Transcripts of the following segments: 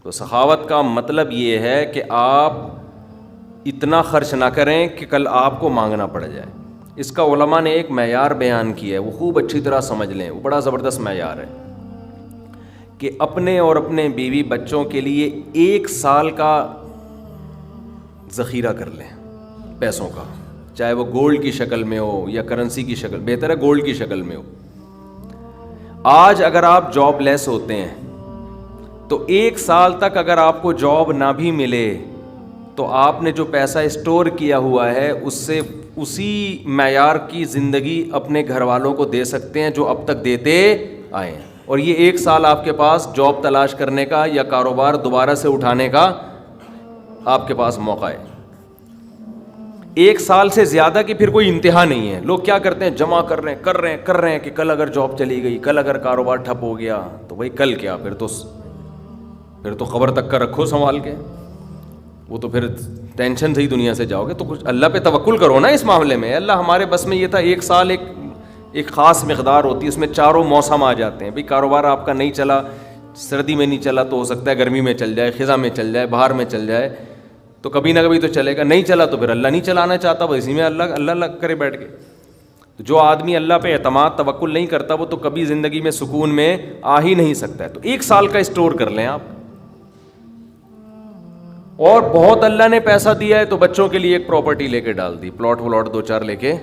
تو سخاوت کا مطلب یہ ہے کہ آپ اتنا خرچ نہ کریں کہ کل آپ کو مانگنا پڑ جائے. اس کا علماء نے ایک معیار بیان کیا ہے, وہ خوب اچھی طرح سمجھ لیں, وہ بڑا زبردست معیار ہے کہ اپنے اور اپنے بیوی بچوں کے لیے 1 سال کا ذخیرہ کر لیں پیسوں کا, چاہے وہ گولڈ کی شکل میں ہو یا کرنسی کی شکل, بہتر ہے گولڈ کی شکل میں ہو. آج اگر آپ جاب لیس ہوتے ہیں تو 1 سال تک اگر آپ کو جاب نہ بھی ملے تو آپ نے جو پیسہ اسٹور کیا ہوا ہے اس سے اسی معیار کی زندگی اپنے گھر والوں کو دے سکتے ہیں جو اب تک دیتے آئے ہیں. اور یہ 1 سال آپ کے پاس جاب تلاش کرنے کا یا کاروبار دوبارہ سے اٹھانے کا آپ کے پاس موقع ہے. 1 سال سے زیادہ کی پھر کوئی انتہا نہیں ہے. لوگ کیا کرتے ہیں, جمع کر رہے ہیں کہ کل اگر جاب چلی گئی, کل اگر کاروبار ٹھپ ہو گیا تو بھائی کل کیا, پھر تو خبر تک کا رکھو سنبھال کے, وہ تو پھر ٹینشن سے ہی دنیا سے جاؤ گے. تو کچھ اللہ پہ توکل کرو نا اس معاملے میں. اللہ ہمارے بس میں یہ تھا 1 سال ایک خاص مقدار ہوتی ہے, اس میں چاروں موسم آ جاتے ہیں. بھئی کاروبار آپ کا نہیں چلا, سردی میں نہیں چلا تو ہو سکتا ہے گرمی میں چل جائے, خزاں میں چل جائے, بہار میں چل جائے, تو کبھی نہ کبھی تو چلے گا. نہیں چلا تو پھر اللہ نہیں چلانا چاہتا, بس اسی میں اللہ کرے بیٹھ کے. تو جو آدمی اللہ پہ اعتماد توکل نہیں کرتا وہ تو کبھی زندگی میں سکون میں آ ہی نہیں سکتا ہے. تو 1 سال کا اسٹور کر لیں آپ. اور بہت اللہ نے پیسہ دیا ہے تو بچوں کے لیے ایک پراپرٹی لے کے ڈال دی, پلاٹ 2-4 لے کے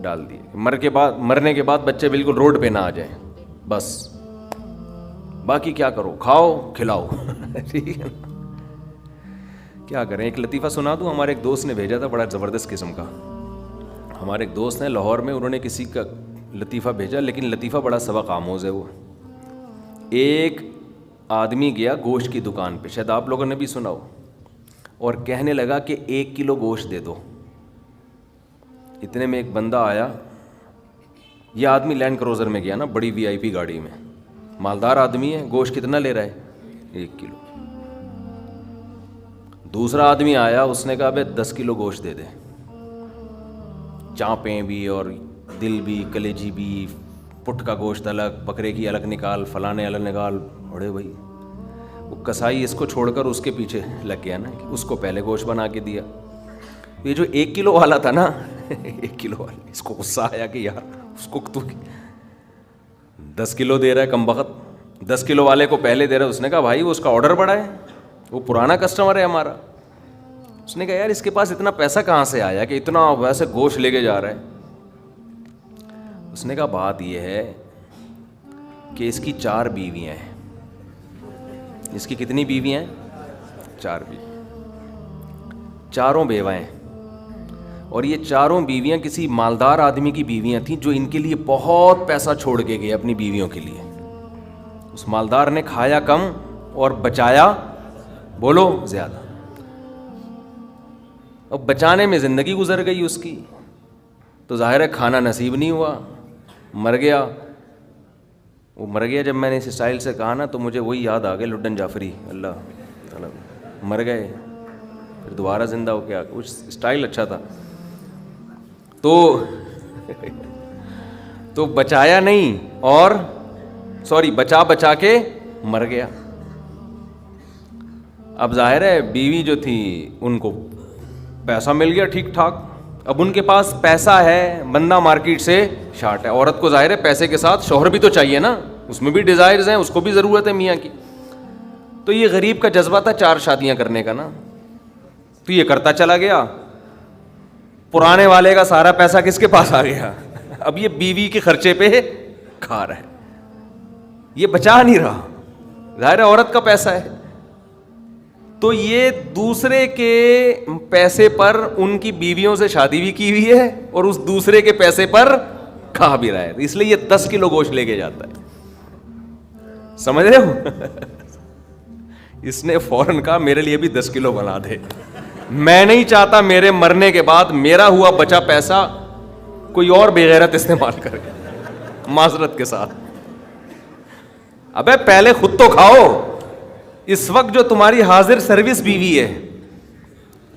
ڈال دیے. مرنے کے بعد بچے بالکل روڈ پہ نہ آ جائیں, بس باقی کیا کرو, کھاؤ کھلاؤ. ٹھیک ہے, کیا کریں. ایک لطیفہ سنا دوں, ہمارے ایک دوست نے بھیجا تھا, بڑا زبردست قسم کا. ہمارے ایک دوست ہیں لاہور میں, انہوں نے کسی کا لطیفہ بھیجا, لیکن لطیفہ بڑا سبق آموز ہے. وہ ایک آدمی گیا گوشت کی دکان پہ, شاید آپ لوگوں نے بھی سنا ہو, اور کہنے لگا کہ 1 کلو گوشت دے دو. اتنے میں ایک بندہ آیا, یہ آدمی لینڈ کروزر میں گیا نا, بڑی VIP گاڑی میں, مالدار آدمی ہے. گوشت کتنا لے رہا ہے, 1 کلو. دوسرا آدمی آیا, اس نے کہا بھائی 10 کلو گوشت دے دے, چانپیں بھی اور دل بھی, کلیجی بھی, پٹ کا گوشت الگ, بکرے کی الگ نکال, فلانے الگ نکال. بڑے بھائی وہ کسائی اس کو چھوڑ کر اس کے پیچھے لگ گیا نا, اس کو پہلے گوشت بنا کے دیا. یہ جو 1 کلو والا تھا نا 1 کلو والا, اس کو غصہ آیا کہ یار اس کو تو 10 کلو دے رہا ہے کم بخت, 10 کلو والے کو پہلے دے رہا ہے. اس نے کہا بھائی وہ اس کا آرڈر بڑا ہے, وہ پرانا کسٹمر ہے ہمارا. اس نے کہا یار اس کے پاس اتنا پیسہ کہاں سے آیا کہ اتنا ویسے گوشت لے کے جا رہا ہے. اس نے کہا بات یہ ہے کہ اس کی 4 بیویاں ہیں. اس کی کتنی بیویاں ہیں, 4 بیوی, چاروں بیوائیں, اور یہ چاروں بیویاں کسی مالدار آدمی کی بیویاں تھیں جو ان کے لیے بہت پیسہ چھوڑ کے گئے اپنی بیویوں کے لیے. اس مالدار نے کھایا کم اور بچایا بولو زیادہ. اب بچانے میں زندگی گزر گئی اس کی, تو ظاہر ہے کھانا نصیب نہیں ہوا, مر گیا. وہ مر گیا جب میں نے اس اسٹائل سے کہا نا, تو مجھے وہی یاد آ گیا لڈن جعفری, اللہ تعالیٰ, مر گئے پھر دوبارہ زندہ ہو گیا. کچھ اسٹائل اچھا تھا. تو بچایا نہیں, اور بچا کے مر گیا. اب ظاہر ہے بیوی جو تھی ان کو پیسہ مل گیا ٹھیک ٹھاک. اب ان کے پاس پیسہ ہے, بندہ مارکیٹ سے شارٹ ہے. عورت کو ظاہر ہے پیسے کے ساتھ شوہر بھی تو چاہیے نا, اس میں بھی ڈیزائرز ہیں, اس کو بھی ضرورت ہے میاں کی. تو یہ غریب کا جذبہ تھا 4 شادیاں کرنے کا نا, تو یہ کرتا چلا گیا. پرانے والے کا سارا پیسہ کس کے پاس آ گیا, اب یہ بیوی کے خرچے پہ کھا رہا ہے, یہ بچا نہیں رہا. ظاہر ہے عورت کا پیسہ ہے, تو یہ دوسرے کے پیسے پر ان کی بیویوں سے شادی بھی کی ہوئی ہے اور اس دوسرے کے پیسے پر کھا بھی رہا ہے. اس لیے یہ 10 کلو گوشت لے کے جاتا ہے. سمجھ رہے ہو, اس نے فوراً کہا میرے لیے بھی 10 کلو بنا دے, میں نہیں چاہتا میرے مرنے کے بعد میرا ہوا بچا پیسہ کوئی اور بے غیرت استعمال کرے. معذرت کے ساتھ, ابے پہلے خود تو کھاؤ. اس وقت جو تمہاری حاضر سروس بیوی ہے,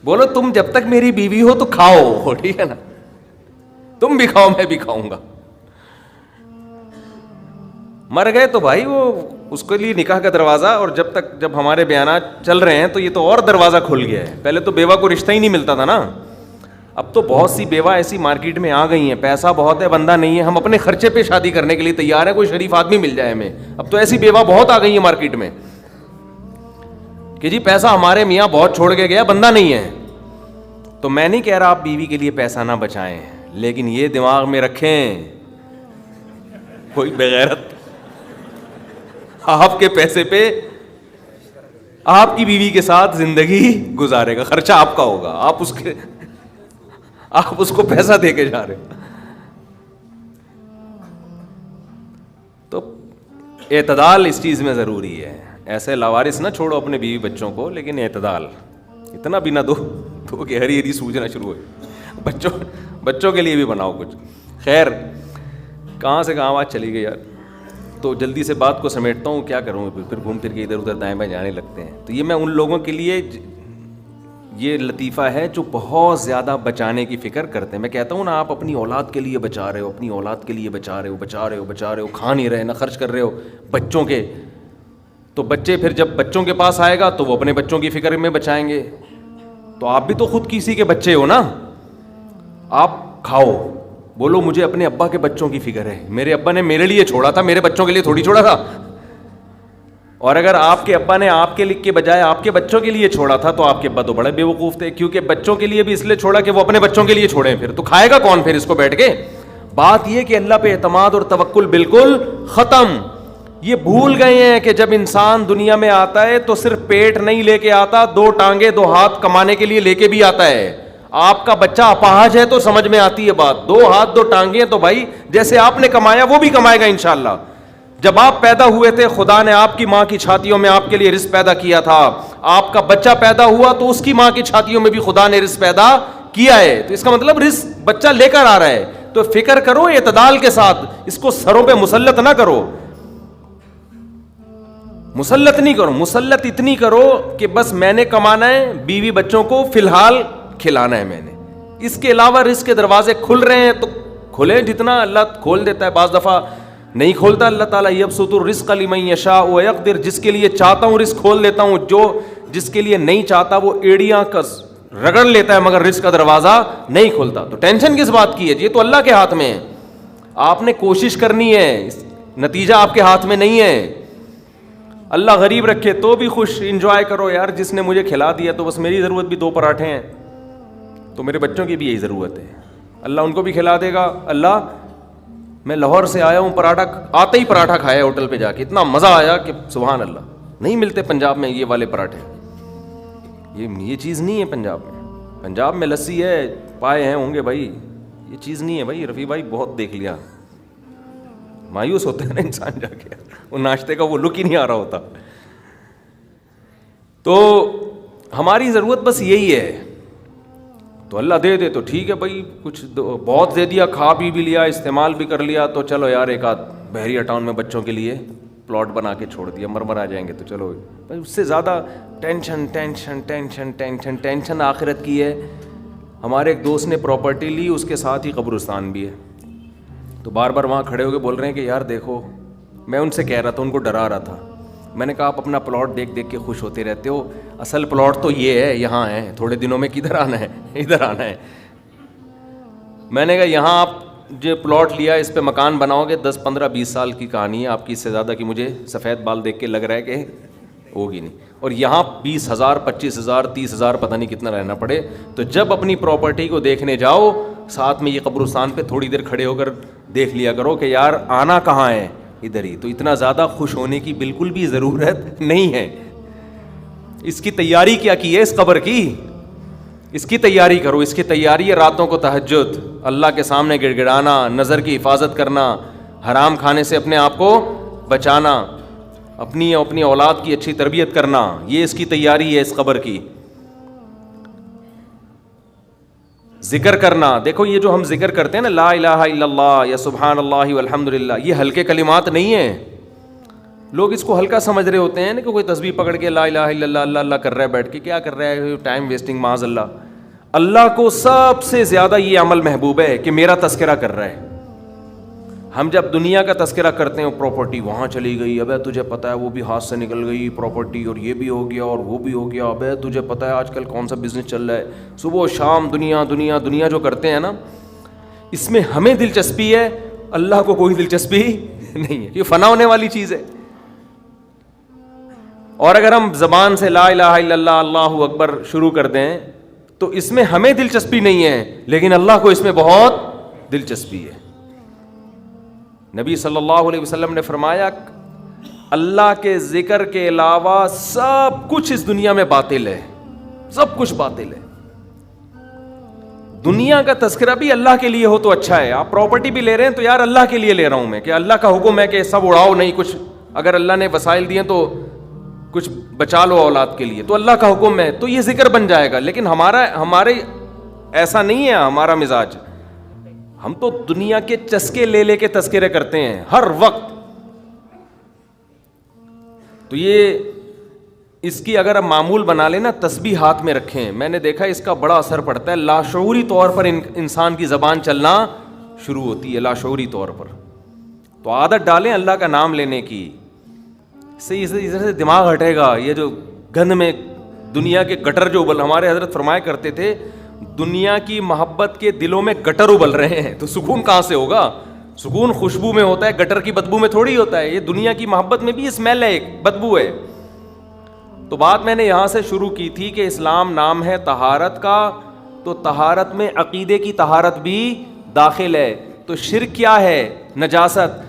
بولو تم جب تک میری بیوی ہو تو کھاؤ, ٹھیک ہے نا, تم بھی کھاؤ میں بھی کھاؤں گا. مر گئے تو بھائی وہ اس کے لیے نکاح کا دروازہ، اور جب ہمارے بیانات چل رہے ہیں تو یہ تو اور دروازہ کھل گیا ہے. پہلے تو بیوہ کو رشتہ ہی نہیں ملتا تھا نا. اب تو بہت سی بیوہ ایسی مارکیٹ میں آ گئی ہیں، پیسہ بہت ہے، بندہ نہیں ہے، ہم اپنے خرچے پہ شادی کرنے کے لیے تیار ہیں، کوئی شریف آدمی مل جائے ہمیں. اب تو ایسی بیوہ بہت آ گئی ہیں مارکیٹ میں کہ جی پیسہ ہمارے میاں بہت چھوڑ کے گیا، بندہ نہیں ہے. تو میں نہیں کہہ رہا آپ بیوی کے لیے پیسہ نہ بچائیں، لیکن یہ دماغ میں رکھیں کوئی بغیرت آپ کے پیسے پہ آپ کی بیوی کے ساتھ زندگی گزارے گا، خرچہ آپ کا ہوگا، آپ اس کو پیسہ دے کے جا رہے ہو. تو اعتدال اس چیز میں ضروری ہے. ایسے لاوارث نہ چھوڑو اپنے بیوی بچوں کو، لیکن اعتدال. اتنا بھی نہ دو کہ ہری ہری سوجنا شروع ہوئے. بچوں کے لیے بھی بناؤ کچھ. خیر، کہاں سے کہاں بات چلی گئی یار. تو جلدی سے بات کو سمیٹتا ہوں، کیا کروں، پھر گھوم پھر کے ادھر ادھر دائیں بائیں جانے لگتے ہیں. تو یہ میں ان لوگوں کے لیے یہ لطیفہ ہے جو بہت زیادہ بچانے کی فکر کرتے ہیں. میں کہتا ہوں نا، آپ اپنی اولاد کے لیے بچا رہے ہو، اپنی اولاد کے لیے بچا رہے ہو، کھا نہیں رہے، نہ خرچ کر رہے ہو بچوں کے. تو بچے پھر جب بچوں کے پاس آئے گا تو وہ اپنے بچوں کی فکر میں بچائیں گے. تو آپ بھی تو خود کسی کے بچے ہو نا. آپ کھاؤ، بولو مجھے اپنے ابا کے بچوں کی فکر ہے، میرے ابا نے میرے لیے چھوڑا تھا، میرے بچوں کے لیے تھوڑی چھوڑا تھا. اور اگر آپ کے ابا نے آپ کے لکھ کے بجائے آپ کے بچوں کے لیے چھوڑا تھا تو آپ کے ابا تو بڑے بیوقوف تھے، کیونکہ بچوں کے لیے بھی اس لیے چھوڑا کہ وہ اپنے بچوں کے لیے چھوڑیں. پھر تو کھائے گا کون پھر اس کو بیٹھ کے. بات یہ کہ اللہ پہ اعتماد اور توکل بالکل ختم. یہ بھول گئے ہیں کہ جب انسان دنیا میں آتا ہے تو صرف پیٹ نہیں لے کے آتا، 2 ٹانگیں 2 ہاتھ کمانے کے لیے لے کے بھی آتا ہے. آپ کا بچہ اپاہج ہے تو سمجھ میں آتی ہے بات، 2 ہاتھ 2 ٹانگیں تو بھائی جیسے آپ نے کمایا وہ بھی کمائے گا انشاءاللہ. جب آپ پیدا ہوئے تھے خدا نے آپ کی ماں کی چھاتیوں میں آپ کے لیے رزق پیدا کیا تھا. آپ کا بچہ پیدا ہوا تو اس کی ماں کی چھاتیوں میں بھی خدا نے رزق پیدا کیا ہے. تو اس کا مطلب رزق بچہ لے کر آ رہا ہے. تو فکر کرو اعتدال کے ساتھ، اس کو سروں پہ مسلط نہ کرو. مسلط نہیں کرو، مسلط اتنی کرو کہ بس میں نے کمانا ہے، بیوی بچوں کو فی الحال کھلانا ہے میں نے. اس کے علاوہ رزق کے دروازے کھل رہے ہیں تو کھلے، جتنا اللہ کھول دیتا ہے. بعض دفعہ نہیں کھولتا اللہ تعالیٰ. یبسط الرزق لمن یشاء ویقدر، جس کے لیے چاہتا ہوں رزق کھول دیتا ہوں، جس کے لیے نہیں چاہتا وہ ایڑیاں رگڑ لیتا ہے مگر رزق کا دروازہ نہیں کھولتا. تو ٹینشن کس بات کی ہے؟ یہ تو اللہ کے ہاتھ میں ہے. آپ نے کوشش کرنی ہے، نتیجہ آپ کے ہاتھ میں نہیں ہے. اللہ غریب رکھے تو بھی خوش، انجوائے کرو یار. جس نے مجھے کھلا دیا تو بس میری ضرورت بھی 2 پراٹھے ہیں تو میرے بچوں کی بھی یہی ضرورت ہے. اللہ ان کو بھی کھلا دے گا. اللہ میں لاہور سے آیا ہوں، پراٹھا آتے ہی پراٹھا کھایا ہوٹل پہ جا کے، اتنا مزہ آیا کہ سبحان اللہ. نہیں ملتے پنجاب میں یہ والے پراٹھے، یہ چیز نہیں ہے پنجاب میں. پنجاب میں لسی ہے، پائے ہیں ہوں گے بھائی، یہ چیز نہیں ہے بھائی. رفیع بھائی بہت دیکھ لیا، مایوس ہوتا ہے نا انسان جا کے، وہ ناشتے کا وہ لک ہی نہیں آ رہا ہوتا. تو ہماری ضرورت بس یہی ہے. تو اللہ دے دے تو ٹھیک ہے بھائی، کچھ بہت دے دیا، کھا بھی لیا، استعمال بھی کر لیا، تو چلو یار ایک آدھ بحریہ ٹاؤن میں بچوں کے لیے پلاٹ بنا کے چھوڑ دیا، مرمر آ جائیں گے تو چلو بھائی. اس سے زیادہ tension tension tension tension tension آخرت کی ہے. ہمارے ایک دوست نے پراپرٹی لی، اس کے ساتھ ہی قبرستان بھی ہے. تو بار بار وہاں کھڑے ہو کے بول رہے ہیں کہ یار دیکھو، میں ان سے کہہ رہا تھا، ان کو ڈرا رہا تھا. میں نے کہا آپ اپنا پلاٹ دیکھ دیکھ کے خوش ہوتے رہتے ہو، اصل پلاٹ تو یہ ہے، یہاں ہے، تھوڑے دنوں میں کدھر آنا ہے، ادھر آنا ہے. میں نے کہا یہاں آپ جو پلاٹ لیا اس پہ مکان بناؤ گے 10 15 20 سال کی کہانی ہے آپ کی، اس سے زیادہ کی مجھے سفید بال دیکھ کے لگ رہا ہے کہ ہوگی نہیں. اور یہاں 20,000 25,000 30,000 پتہ نہیں کتنا رہنا پڑے. تو جب اپنی پراپرٹی کو دیکھنے جاؤ ساتھ میں یہ قبرستان پہ تھوڑی دیر کھڑے ہو کر دیکھ لیا کرو کہ یار آنا کہاں ہے، ادھر ہی. تو اتنا زیادہ خوش ہونے کی بالکل بھی ضرورت نہیں ہے. اس کی تیاری کیا کی ہے اس قبر کی، اس کی تیاری کرو. اس کی تیاری ہے راتوں کو تہجد، اللہ کے سامنے گڑ گڑانا، نظر کی حفاظت کرنا، حرام کھانے سے اپنے آپ کو بچانا، اپنی اولاد کی اچھی تربیت کرنا. یہ اس کی تیاری ہے اس قبر کی. ذکر کرنا. دیکھو یہ جو ہم ذکر کرتے ہیں نا، لا الہ الا اللہ یا سبحان اللہ والحمد للہ، یہ ہلکے کلمات نہیں ہیں. لوگ اس کو ہلکا سمجھ رہے ہوتے ہیں نا کہ کوئی تسبیح پکڑ کے لا الہ الا اللہ اللہ اللہ کر رہا ہے بیٹھ کے، کیا کر رہا ہے، ٹائم ویسٹنگ معاذ اللہ. اللہ کو سب سے زیادہ یہ عمل محبوب ہے کہ میرا تذکرہ کر رہا ہے. ہم جب دنیا کا تذکرہ کرتے ہیں پراپرٹی وہاں چلی گئی, ابے تجھے پتہ ہے وہ بھی ہاتھ سے نکل گئی پراپرٹی, اور یہ بھی ہو گیا اور وہ بھی ہو گیا, ابے تجھے پتہ ہے آج کل کون سا بزنس چل رہا ہے, صبح و شام دنیا دنیا دنیا جو کرتے ہیں نا, اس میں ہمیں دلچسپی ہے, اللہ کو کوئی دلچسپی نہیں ہے, یہ فنا ہونے والی چیز ہے. اور اگر ہم زبان سے لا الہ الا اللہ اللہ اکبر شروع کر دیں تو اس میں ہمیں دلچسپی نہیں ہے, لیکن اللہ کو اس میں بہت دلچسپی ہے. نبی صلی اللہ علیہ وسلم نے فرمایا اللہ کے ذکر کے علاوہ سب کچھ اس دنیا میں باطل ہے, سب کچھ باطل ہے. دنیا کا تذکرہ بھی اللہ کے لیے ہو تو اچھا ہے. آپ پراپرٹی بھی لے رہے ہیں تو یار اللہ کے لیے لے رہا ہوں میں, کہ اللہ کا حکم ہے کہ سب اڑاؤ نہیں, کچھ اگر اللہ نے وسائل دیے تو کچھ بچا لو اولاد کے لیے, تو اللہ کا حکم ہے تو یہ ذکر بن جائے گا. لیکن ہمارے ایسا نہیں ہے ہمارا مزاج, ہم تو دنیا کے چسکے لے لے کے تذکرے کرتے ہیں ہر وقت. تو یہ اس کی اگر ہم معمول بنا لیں نا, تسبیح ہاتھ میں رکھیں, میں نے دیکھا اس کا بڑا اثر پڑتا ہے. لاشعوری طور پر انسان کی زبان چلنا شروع ہوتی ہے, لاشعوری طور پر. تو عادت ڈالیں اللہ کا نام لینے کی, سے ادھر سے دماغ ہٹے گا. یہ جو گند میں دنیا کے گٹر جو ہمارے حضرت فرمایا کرتے تھے, دنیا کی محبت کے دلوں میں گٹر ابل رہے ہیں, تو سکون کہاں سے ہوگا؟ سکون خوشبو میں ہوتا ہے, گٹر کی بدبو میں تھوڑی ہوتا ہے. یہ دنیا کی محبت میں بھی اسمیل ہے, ایک بدبو ہے. تو بات میں نے یہاں سے شروع کی تھی کہ اسلام نام ہے طہارت کا, تو طہارت میں عقیدے کی طہارت بھی داخل ہے. تو شرک کیا ہے؟ نجاست.